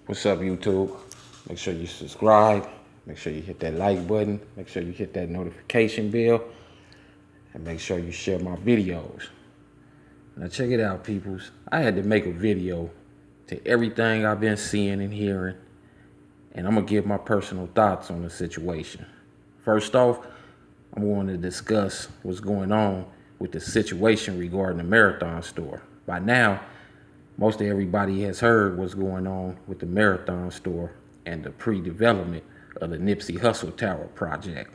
What's up, YouTube? Make sure you subscribe. Make sure you hit that like button. Make sure you hit that notification bell. And make sure you share my videos. Now check it out, peoples. I had to make a video to everything I've been seeing and hearing. And I'm going to give my personal thoughts on the situation. First off, I'm going to discuss what's going on with the situation regarding the Marathon store. By now, most of everybody has heard what's going on with the Marathon store and the pre-development of the Nipsey Hussle Tower project.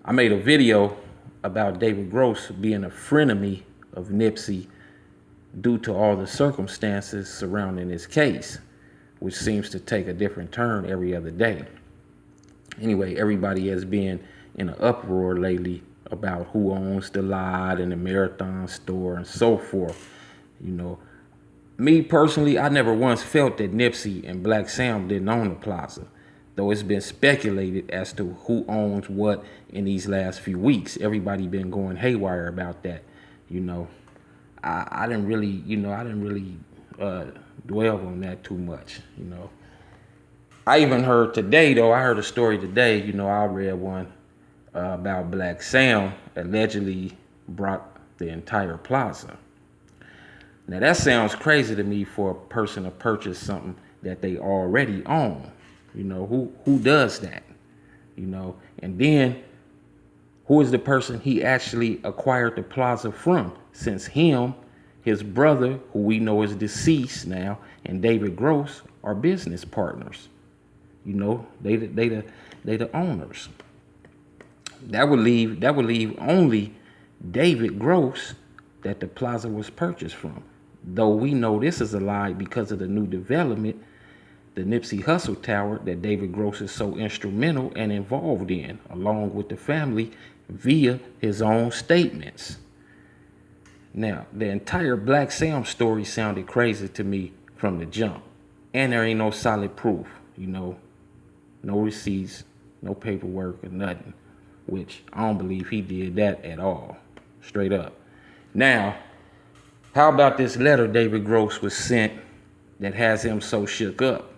I made a video about David Gross being a frenemy of Nipsey due to all the circumstances surrounding his case, which seems to take a different turn every other day. Anyway, everybody has been in an uproar lately about who owns the lot and the Marathon store and so forth. You know, me personally, I never once felt that Nipsey and Blacc Sam didn't own the plaza, though it's been speculated as to who owns what in these last few weeks. Everybody been going haywire about that. You know, I didn't really, dwell on that too much. You know, I even heard today, though, I heard a story today. You know, I read one about Blacc Sam allegedly brought the entire plaza. Now that sounds crazy to me for a person to purchase something that they already own. You know, who does that? You know, and then who is the person he actually acquired the plaza from? Since him, his brother, who we know is deceased now, and David Gross are business partners. You know, they the owners. That would leave only David Gross that the plaza was purchased from. Though we know this is a lie because of the new development, the Nipsey Hussle Tower, that David Gross is so instrumental and involved in, along with the family, via his own statements. Now, the entire Blacc Sam story sounded crazy to me from the jump. And there ain't no solid proof, you know, no receipts, no paperwork or nothing, which I don't believe he did that at all, straight up. Now, how about this letter David Gross was sent that has him so shook up?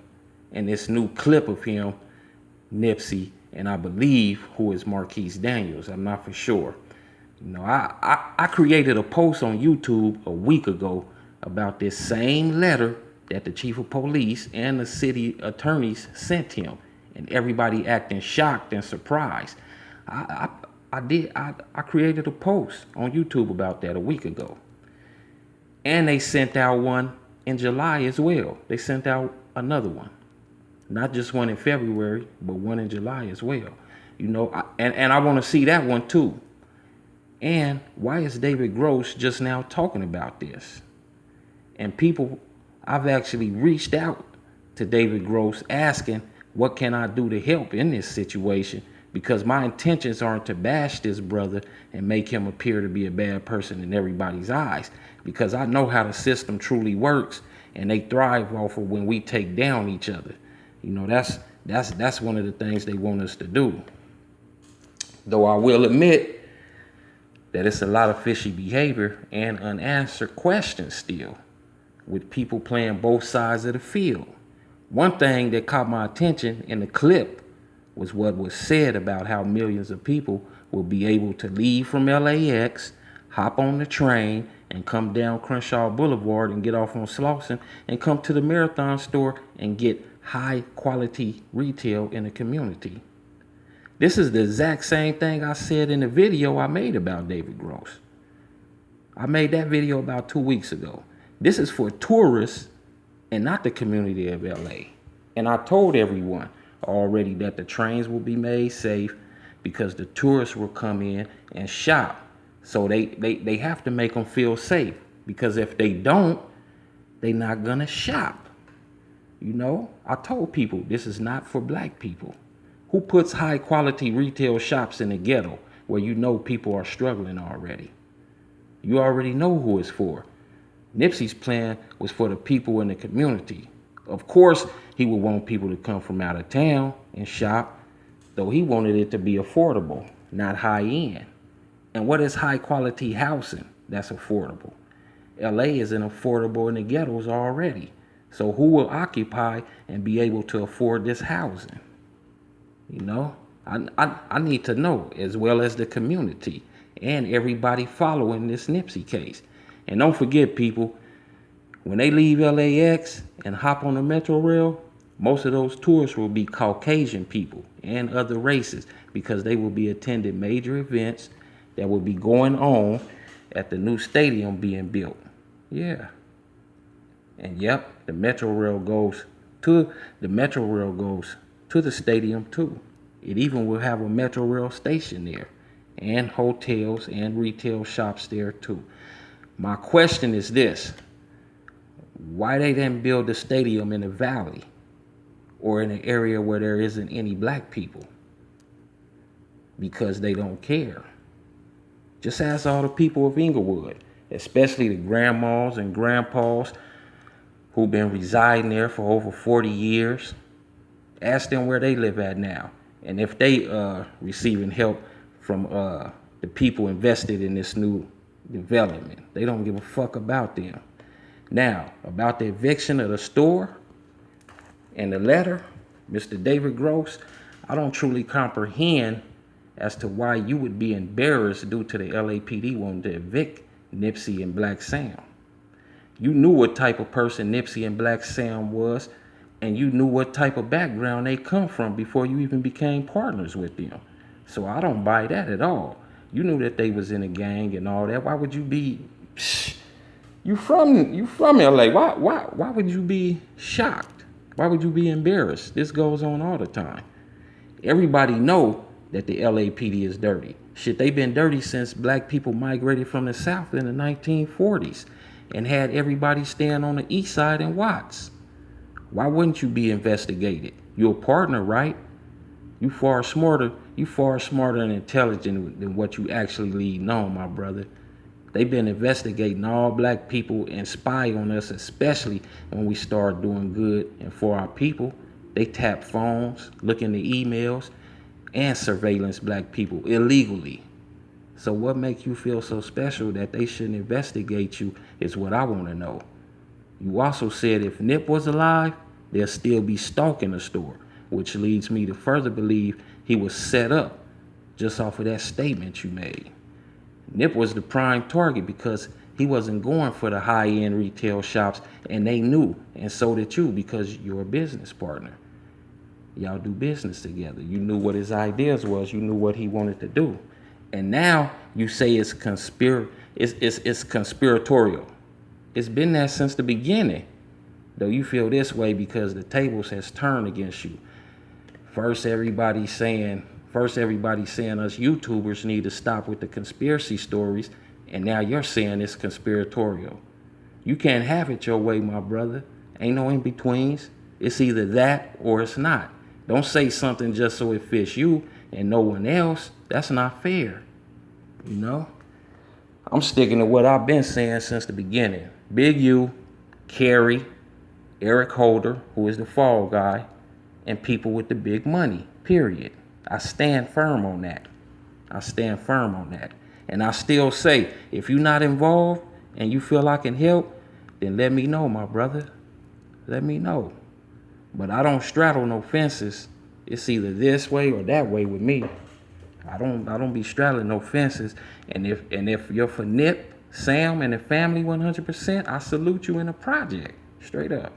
And this new clip of him, Nipsey, and I believe who is Marquise Daniels. I'm not for sure. You know, I created a post on YouTube a week ago about this same letter that the chief of police and the city attorneys sent him, and everybody acting shocked and surprised. I created a post on YouTube about that a week ago. And they sent out one in July as well. They sent out another one. Not just one in February, but one in July as well. You know, and I want to see that one too. And why is David Gross just now talking about this? And people, I've actually reached out to David Gross asking, what can I do to help in this situation? Because my intentions aren't to bash this brother and make him appear to be a bad person in everybody's eyes. Because I know how the system truly works, and they thrive off of when we take down each other. You know, that's one of the things they want us to do. Though I will admit that it's a lot of fishy behavior and unanswered questions still, with people playing both sides of the field. One thing that caught my attention in the clip was what was said about how millions of people will be able to leave from LAX, hop on the train, and come down Crenshaw Boulevard and get off on Slauson and come to the Marathon store and get high quality retail in the community. This is the exact same thing I said in the video I made about David Gross. I made that video about 2 weeks ago. This is for tourists and not the community of LA. And I told everyone already that the trains will be made safe because the tourists will come in and shop. So they have to make them feel safe, because if they don't, they're not gonna shop. You know, I told people this is not for black people. Who puts high quality retail shops in the ghetto where you know people are struggling already? You already know who it's for. Nipsey's plan was for the people in the community. Of course, he would want people to come from out of town and shop, though he wanted it to be affordable, not high end. And what is high quality housing that's affordable? LA isn't affordable in the ghettos already. So who will occupy and be able to afford this housing? You know, I need to know, as well as the community and everybody following this Nipsey case. And don't forget, people, when they leave LAX and hop on the Metro Rail, most of those tourists will be Caucasian people and other races, because they will be attending major events that will be going on at the new stadium being built. Yeah. And yep, the Metro Rail goes to the stadium too. It even will have a Metro Rail station there, and hotels and retail shops there too. My question is this: why they didn't build the stadium in the valley or in an area where there isn't any black people? Because they don't care. Just ask all the people of Inglewood, especially the grandmas and grandpas who've been residing there for over 40 years. Ask them where they live at now, and if they receiving help from the people invested in this new development. They don't give a fuck about them. Now, about the eviction of the store and the letter, Mr. David Gross, I don't truly comprehend as to why you would be embarrassed due to the LAPD wanting to evict Nipsey and Blacc Sam. You knew what type of person Nipsey and Blacc Sam was, and you knew what type of background they come from before you even became partners with them. So I don't buy that at all. You knew that they was in a gang and all that. Why would you be... You from LA. Why would you be shocked? Why would you be embarrassed? This goes on all the time. Everybody know that the LAPD is dirty. Shit, they been dirty since black people migrated from the South in the 1940s and had everybody stand on the east side in Watts. Why wouldn't you be investigated? You're a partner, right? You far smarter and intelligent than what you actually lead on, my brother. They've been investigating all black people and spy on us, especially when we start doing good and for our people. They tap phones, look into emails, and surveillance black people illegally. So what makes you feel so special that they shouldn't investigate you is what I want to know. You also said if Nip was alive, they'll still be stalking the store, which leads me to further believe he was set up just off of that statement you made. Nip was the prime target because he wasn't going for the high-end retail shops, and they knew, and so did you, because you're a business partner. Y'all do business together. You knew what his ideas was. You knew what he wanted to do. And now you say it's conspiratorial. It's been that since the beginning. Though you feel this way because the tables has turned against you. First everybody saying us YouTubers need to stop with the conspiracy stories, and now you're saying it's conspiratorial. You can't have it your way, my brother. Ain't no in-betweens. It's either that or it's not. Don't say something just so it fits you and no one else. That's not fair. You know? I'm sticking to what I've been saying since the beginning. Big U, Carrie, Eric Holder, who is the fall guy, and people with the big money, period. I stand firm on that. And I still say, if you're not involved and you feel I can help, then let me know, my brother. Let me know. But I don't straddle no fences. It's either this way or that way with me. I don't be straddling no fences. And if you're for Nip, Sam, and the family 100%, I salute you in the project. Straight up.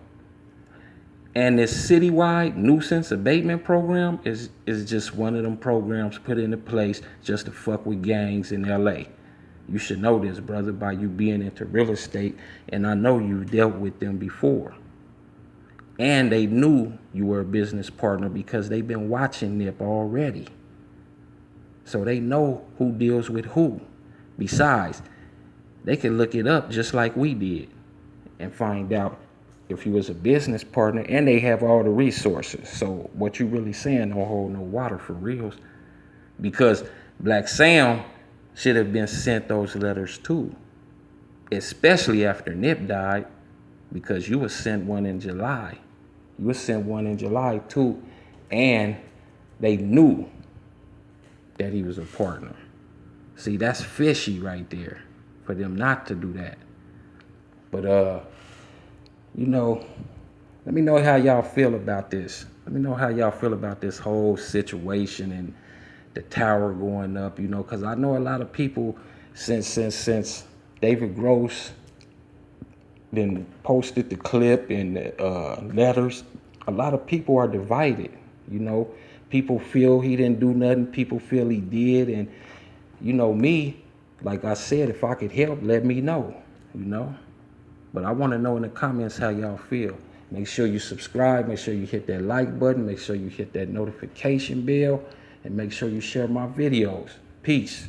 And this citywide nuisance abatement program is just one of them programs put into place just to fuck with gangs in LA. You should know this, brother, by you being into real estate, and I know you dealt with them before. And they knew you were a business partner because they've been watching Nip already. So they know who deals with who. Besides, they can look it up just like we did and find out if you was a business partner, and they have all the resources. So what you really saying don't hold no water for reals, because Blacc Sam should have been sent those letters too, especially after Nip died, because you was sent one in July. You was sent one in July too, and they knew that he was a partner. See, that's fishy right there for them not to do that. But you know, Let me know how y'all feel about this. Let me know how y'all feel about this whole situation and the tower going up, you know, because I know a lot of people since David Gross then posted the clip and letters, a lot of people are divided, you know. People feel he didn't do nothing. People feel he did. And, you know, me, like I said, if I could help, let me know, you know. But I want to know in the comments how y'all feel. Make sure you subscribe. Make sure you hit that like button. Make sure you hit that notification bell. And make sure you share my videos. Peace.